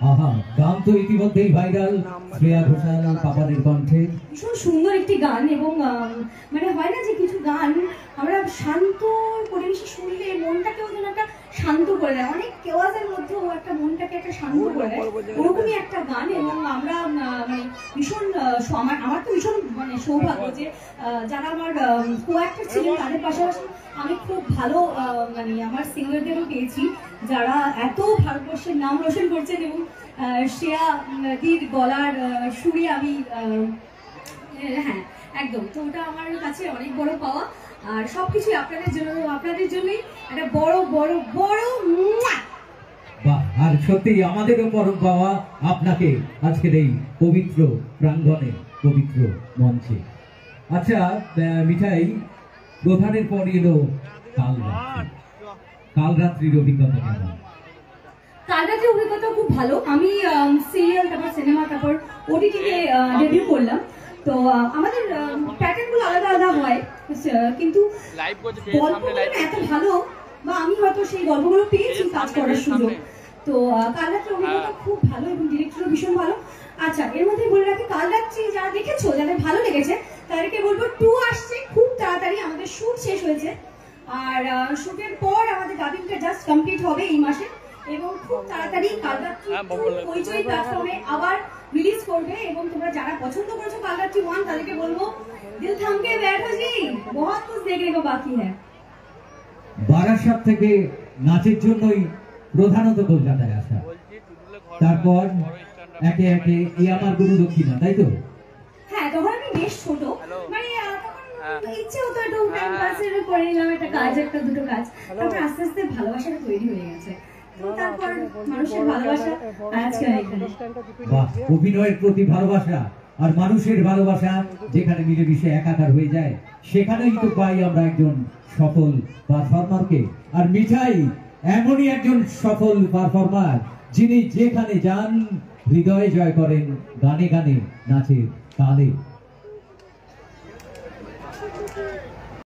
আহা, গান তো ইতিমধ্যেই ভাইরাল শ্রেয়া ঘোষাল পাপানের কণ্ঠে। ভীষণ সুন্দর একটি গান এবং মানে হয় না যে কিছু গান আমরা শান্ত পরিবেশে শুনলে মনটাকেও যেন একটা শান্ত করে দেয়, অনেক কেওয়াজের মধ্যেও একটা মনটাকে একটা শান্ত করে দেয়, ওরকমই একটা গান। এবং আমরা মানে ভীষণ আমার তো ভীষণ মানে সৌভাগ্য যে যারা আমার কো অ্যাক্টর ছিলেন তাদের পাশাপাশি আমি খুব ভালো মানে আমার সিঙ্গারদেরও পেয়েছি যারা এত ভারতবর্ষের নাম রোশন করছেন। এবং শ্রেয়া দির গলার সুরে আমি হ্যাঁ একদম, তো ওটা আমার কাছে অনেক বড় পাওয়া। আর সবকিছু আপনাদের জন্য, আপনাদের জন্যই একটা বড় বড় বড় বাহ। আর সত্যি আমাদেরও পরম পাওয়া আপনাকে আজকের এই পবিত্র প্রাঙ্গণে, পবিত্র মঞ্চে। আচ্ছা মিঠাই, প্রধানের পর এলো কাল রাত্রির অভিজ্ঞতা কেমন? কাল রাত্রির অভিজ্ঞতা খুব ভালো। আমি সিরিয়াল, তারপর সিনেমা, তারপর ওটিটিতে ডেবিউ করলাম। তো আমাদের প্যাটার্ন গুলো আলাদা আলাদা হয়, কিন্তু গল্পগুলো এত ভালো, বা আমি হয়তো সেই গল্পগুলো পেয়েছি কাজ করার সুযোগ। তো কাল রাত্রির অভিজ্ঞতা খুব ভালো এবং ডিরেক্টরও ভীষণ ভালো। আচ্ছা, এর মধ্যে বলে রাখি, কাল রাত্রি যারা দেখেছো, যাদের ভালো লেগেছে তাদেরকে বলবো 2 আসছে খুব তাড়াতাড়ি। আমাদের শুট শেষ হয়েছে, আর শুটের পর আমাদের ডাবিংটা জাস্ট কমপ্লিট হবে এই মাসে, এবং খুব তাড়াতাড়ি কাল রাত্রি হইচই প্ল্যাটফর্মে আবার রিলিজ করবে। এবং তোমরা যারা পছন্দ করেছো কাল রাত্রি 1, তাদেরকে বলবো দিল থামকে बैठो जी, बहुत कुछ देखने को बाकी है। বারাসাত থেকে নাচের জন্যই প্রধানত কলকাতায় আসা, তারপর একে একে এই আমার গুরু দক্ষিণা, তাই তো? হ্যাঁ, তখন আমি বেশ ছোট, মানে তখন ইচ্ছে হতো একটু টাইম পাসের করে নিলাম একটা কাজ, একটা দুটো কাজ। তারপর আস্তে আস্তে ভালোবাসাটা তৈরি হয়ে গেছে, তারপর মানুষের ভালোবাসা আজকে এখানে। বাহ, অভিনয়ের প্রতি ভালোবাসা আর মানুষের ভালোবাসা যেখানে মিলেমিশে একাকার হয়ে যায়, সেখানেই তো পাই আমরা একজন সফল পারফর্মারকে। আর মিঠাই এমনই একজন সফল পারফর্মার যিনি যেখানে যান হৃদয়ে জয় করেন, গানে গানে, নাচে তালে।